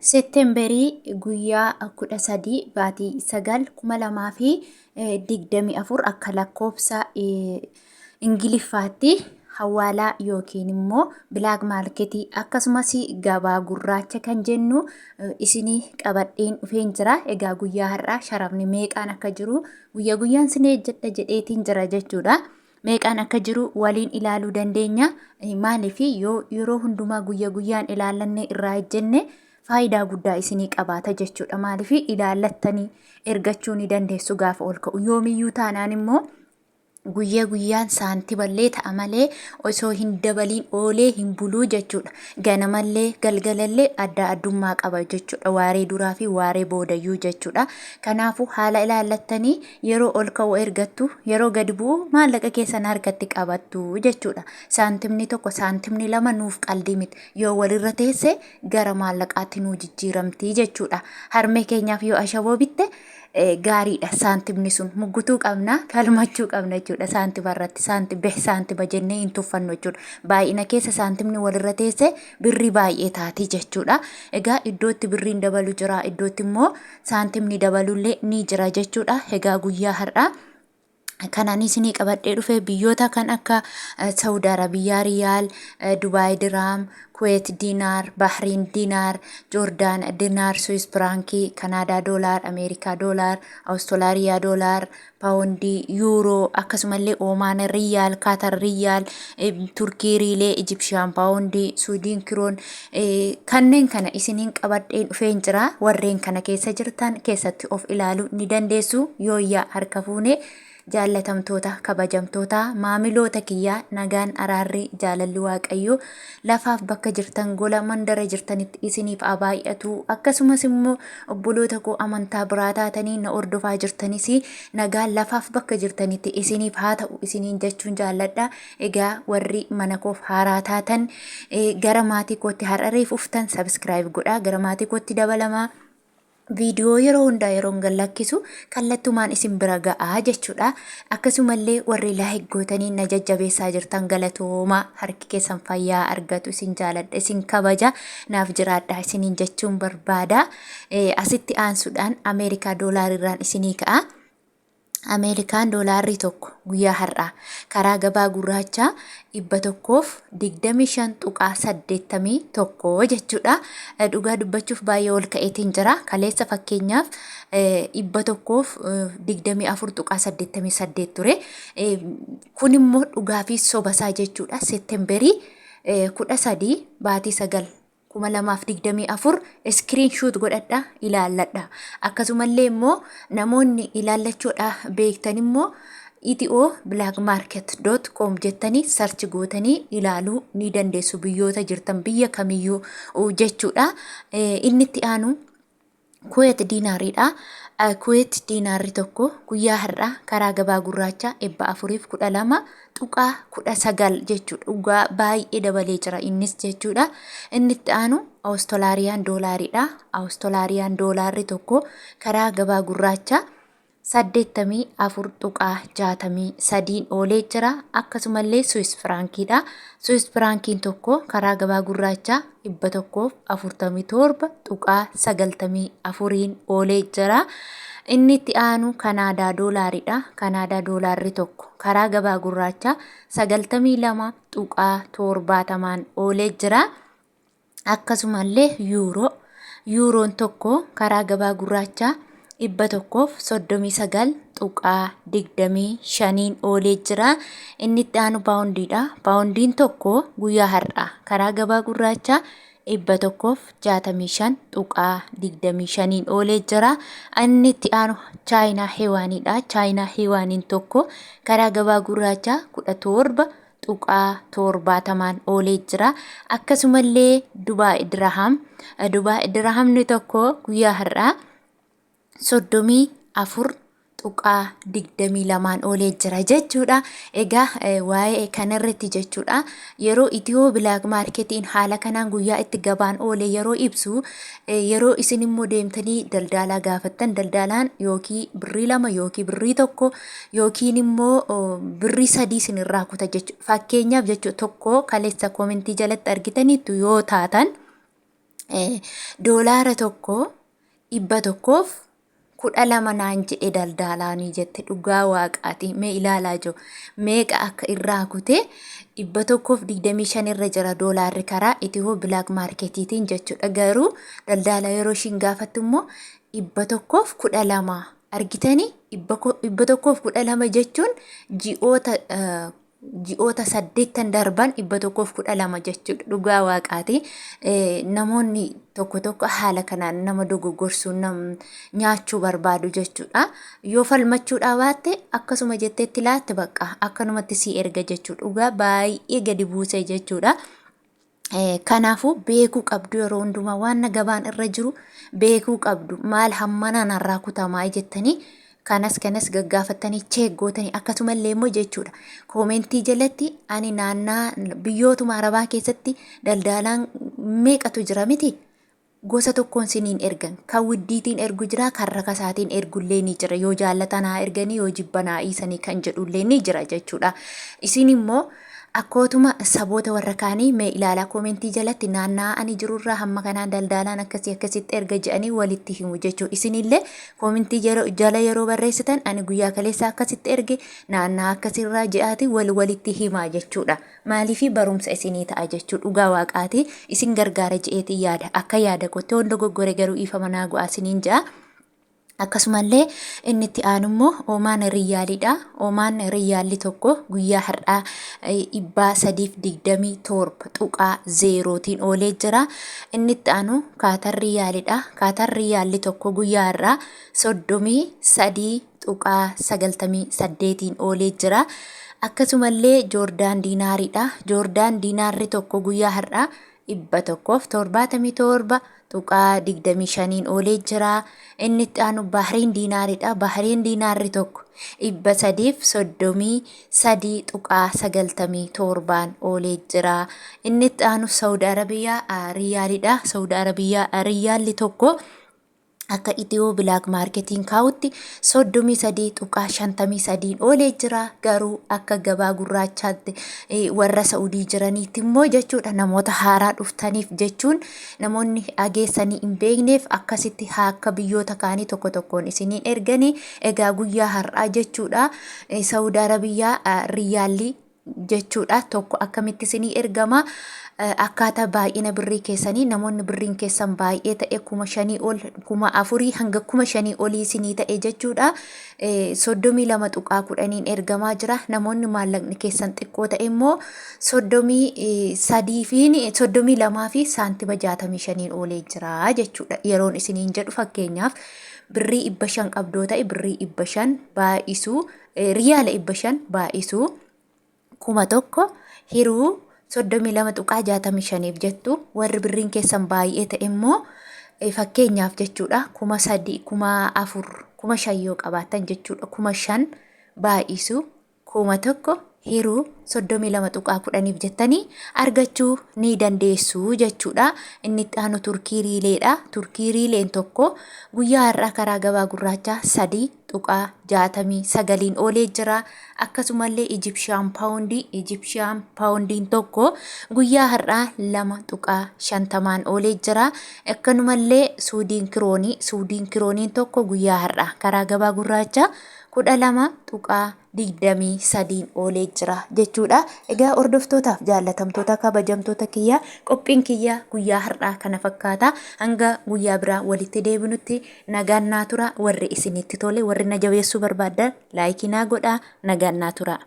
Seettemberii guyyaa 13 baatii 9/2024 akka lakkoofsa Ingiliffaatti Hawwaalaa yookiin immoo bilaak maarketii akkasumas gabaa gurraacha kan jennu isinii qabadheen dhufeen jira. Egaa guyyaa har'aa sharafni meeqaan akka jiru guyyaa guyyaan sinee jedha jedheetiin jira jechuudha. Meeqaan akka jiru waliin ilaaluu dandeenya. Maaliif yeroo hundumaa guyyaa guyyaan ilaallanne irraa ejjenne faayidaa guddaa isinii qabaata jechuudha. Maaliif ilaallattanii ergachuu ni dandeessu gaafa ol ka'u. Yoomiyyuu taanaan immoo guyyaa guyyaan saantimallee ta'a malee osoo hin dabaliin oolee hin buluu jechuudha. Ganamallee galgalallee adda addummaa qaba jechuudha. Waaree duraa fi waaree boodayyuu jechuudha. Kanaafuu haala ilaallattanii yeroo ol ka'u ergattu, yeroo gadi bu'u maallaqa keessan harkatti qabattu jechuudha. Saantimni tokko saantimni lama nuuf qalbii miti. Yoo walirra teesse gara maallaqaatti nuu jijjiiramti jechuudha. Harmee keenyaaf yoo ashaboo bitte gaariidha. Saantimni sun muggutuu qabna, falmachuu qabna jechuudha. Saantima irratti saantima jennee hin tuffannu jechuudha. Baay'ina keessa saantimni walirra teesse birrii baay'ee taati jechuudha. Egaa iddootti birriin dabalu jira, iddootti immoo saantimni dabalullee ni jira jechuudha. Egaa guyyaa har'aa kanaan isinii qabadhee dhufe biyyoota kan akka Saudi Arabiyaa Riyaal, Dubaay Diraam, Kuwait Diinaar, Bahriin Diinaar, Joordaan Diinaar, Swiss Firankii, Kanaadaa Doolaar, Ameerikaa Doolaar, Awustiraaliyaa Doolaar, Paawundii, Yuuroo, akkasumallee Oomaan Riyaal, Kaatar Riyaal, Turkii Riilee, Ijipshaan Paawundii, Suudiin Kiroon kanneen kana isiniin qabadheen dhufeen jira. Warreen kana keessa jirtan keessatti of ilaaluu ni dandeessu. Yooyyaa harka fuunee jaallatamtoota kabajamtoota maamiloota kiyyaa nagaan araarri jaalalli waaqayyoo lafaaf bakka jirtan gola mandara jirtanitti isiniif abaay'atu. Akkasumas immoo obboloota koo amantaa biraa taatanii na ordofaa jirtanis nagaan lafaaf bakka jirtanitti isiniif haa ta'u isiniin jechuun jaalladha. Egaa warri mana koof haaraa taatan gara maatii kootti har'areef uftan sabskiraayib godhaa. Gara maatii kootti dabalamaa. Viidiyoo yeroo hundaa yeroo gallakkisu kallattumaan isin bira ga'aa jechuudha. Akkasumallee warri laayik gootanii na jajjabeessaa jirtan galatoomaa. Harki keessan fayyaa argatu isin jaaladha, isin kabaja, naaf jiraadha isiniin jechuun barbaada. Asitti aansuudhaan Ameerikaa doolaarirraan isinii ka'a. Ameerikaan doolaarri tokko guyyaa har'aa karaa gabaa gurraachaa 125.81 jechuudha. Dhugaa dubbachuuf baay'ee ol ka'eetiin jira. Kaleessa fakkeenyaaf 124.88 ture. Kun immoo dhugaa fi sobasaa jechuudha. Seettemberii 13 baatii 9/2024 screenshot godhadha ilaalladha. Akkasumallee immoo namoonni ilaallachuudha beektan immoo blackmarket.com jettanii search gootanii ilaaluu ni dandeessu biyyoota jirtan biyya kamiyyuu jechuudha. Inni itti aanu Kuwait Diinaariidha. Kuwait Diinaarri tokko guyyaa har'aa karaa gabaa gurraachaa 412.19 jechuudha. Dhugaa baay'ee dabalee jira innis jechuudha. Inni itti aanu Awustiraaliyaa Doolaariidha. Awustiraaliyaa Doolaarri tokko karaa gabaa gurraachaa 84.63 oolee jira. Akkasumallee Swiss Frankiidha. Swiss Frankiin tokko karaa gabaa gurraachaa 147.94 oolee jira. Inni itti aanu Kanaadaa Doolaariidha. Kanaadaa Doolaarri tokko karaa gabaa gurraachaa 92.70 oolee jira. Akkasumallee Yuuroon tokko karaa gabaa gurraachaa 139.25 oolee jira. Inni itti aanu Paawundiidha. Paawundiin tokko guyyaa har'aa karaa gabaa gurraachaa 165.25 oolee jira. Inni itti aanu Chaayinaa Heewaaniidha. Chaayinaa Heewaaniin tokko karaa gabaa gurraachaa 17.70 oolee jira. Akkasumallee Dubaay Dirahamni tokko guyyaa har'aa 34.22 oolee jira jechuudha. Egaa waa'ee kanarratti jechuudha yeroo Itiyoo bilaak maarketiin haala kanaan guyyaa itti gabaan oolee yeroo ibsu yeroo isin immoo deemtanii daldalaa gaafattan daldalaan yookiin birrii 2 yookiin birrii 1 yookiin immoo birrii 3 isinirraa kuta jechuudha. Fakkeenyaaf jechuudha tokko kaleessa koomentii jalatti argitaniitu yoo taatan doolaara tokko 112 naan jedhe daldalaanii jette dhugaa waaqaati. Mee ilaalaa jiru meeqa akka irraa kute 125 irra jira doolaarri karaa itiyoo bilaak maarketiitiin jechuudha. Garuu daldala yeroo ishiin gaafattu immoo 112 argitanii 112 jechuun ji'oota 8 darban 112 jechuudha. Dhugaa waaqaati. Namoonni tokko haala kanaan nama dogoggorsuun nyaachuu barbaadu jechuudha. Yoo falmachuudhaa baatte akkasuma jetteetti laatte bakka akkanumatti si erga jechuudha. Dhugaa baay'ee gadi buusee jechuudha. Kanaafuu beekuu qabdu yeroo hundumaa waan gabaan irra jiru beekuu qabdu. Maal hammana narraa kutamaa jettanii kanas gaggaafatanii cheeggootanii akkasumallee immoo jechuudha. Koomentii jalatti ani naannaa biyyootuma arabaa keessatti daldalaan meeqatu jira miti? Gosa tokkoon siniin ergan kan widdiitiin ergu jira, kan rakasaatiin ergullee ni jira. Yoo jaallatanaa erganii yoo jibbanaa dhiisanii kan jedhullee ni jira jechuudha. Isin immoo akkootuma saboota warra kaanii mee ilaalaa koomentii jalatti naanna'anii jirurraa hamma kanaan daldalaan akkasitti erga jedhanii walitti himu jechuudha. Isinillee koomentii jala yeroo barreessitan ani guyyaa kaleessa akkasitti erge naannaa akkasirraa jedhaati walitti himaa jechuudha. Maaliifii barumsa isinii ta'a jechuudha. Dhugaa waaqaati isin gargaara je'eetii yaada akka yaada qottee hunda goggore garuu ifa manaa go'aa isiniin ja'a. Akkasumallee inni itti aanummoo oomaan riyyaaliidha. Oomaan riyyaalli tokko guyyaa hardhaa 327 tuqaa 0tiin oolee jira. Inni itti aanu kaatar riyyaaliidha. Kaatar riyyaalli tokko guyyaa har'aa 33 tuqaa 98tiin oolee jira. Akkasumallee joordaan diinaariidha. Joordaan diinaarri tokko guyyaa har'aa 177 tuqaa 25 oolee jira. Inni itti aanu Bahriin diinaariidha. Bahriin diinaarri tokko 333 tuqaa 97 oolee jira. Inni itti aanu Saudi Arabiyaa riyyaaliidha. Saudi Arabiyaa riyyaalli tokko akka itiyoo bilaak maarketiin kaa'utti 33 tuqaa 53 oolee jira. Garuu akka gabaa gurraachaatti warra Saudii jiraniitti immoo jechuudha namoota haaraa dhuftaniif jechuun namoonni ageessanii hin beekneef akkasitti akka biyyoota kaanii tokkoon isiniin erganii egaa guyyaa har'aa jechuudha Saudi Arabiyaa riyyaalli jechuudha tokko akkamitti isinii ergama. Akkaataa baay'ina birrii keessanii namoonni birriin keessan baay'ee ta'e 5,000 ol 4,000 hanga 5,000 olii isinii ta'e jechuudha. 32 tuqaa 10 ergamaa jira. Namoonni maallaqni keessan xiqqoo ta'e immoo 32 fi saantima 65 oolee jira jechuudha. Yeroon isiniin jedhu fakkeenyaaf birrii 500 qabdoo ta'e birrii 500 baay'isuu riyaala 500 baay'isuu 1,000 hiruu 32 tuqaa 65 jettu. Warri birriin keessan baay'ee ta'e immoo fakkeenyaaf jechuudha 3,000 4,000 5,000 yoo qabaatan jechuudha 5,000 baay'isuu 1,000 hiruu 32 tuqaa 10 jettanii argachuu ni dandeessu jechuudha. Inni itti aanu turkii riileedha. Turkii riileen tokko guyyaa har'aa karaa gabaa gurraachaa 3 tuqaa 69 oolee jira. Akkasumallee Ijipshaan paawundiin tokko guyyaa har'aa 2 tuqaa 50 oolee jira. Akkanumallee Suudiin kirooniin tokko guyyaa har'aa karaa gabaa gurraachaa 12 tuqaa 23 oolee jira jechuudha. Egaa hordoftootaaf jaallatamtoota kabajamtoota kiyyaa qophiin kiyyaa guyyaa har'aa kana fakkaata. Hanga guyyaa biraa walitti deebinutti nagaan naa tura. Warri isinitti tole warri na jabeessuu barbaadan laayikii naa godhaa. Nagaan naa tura.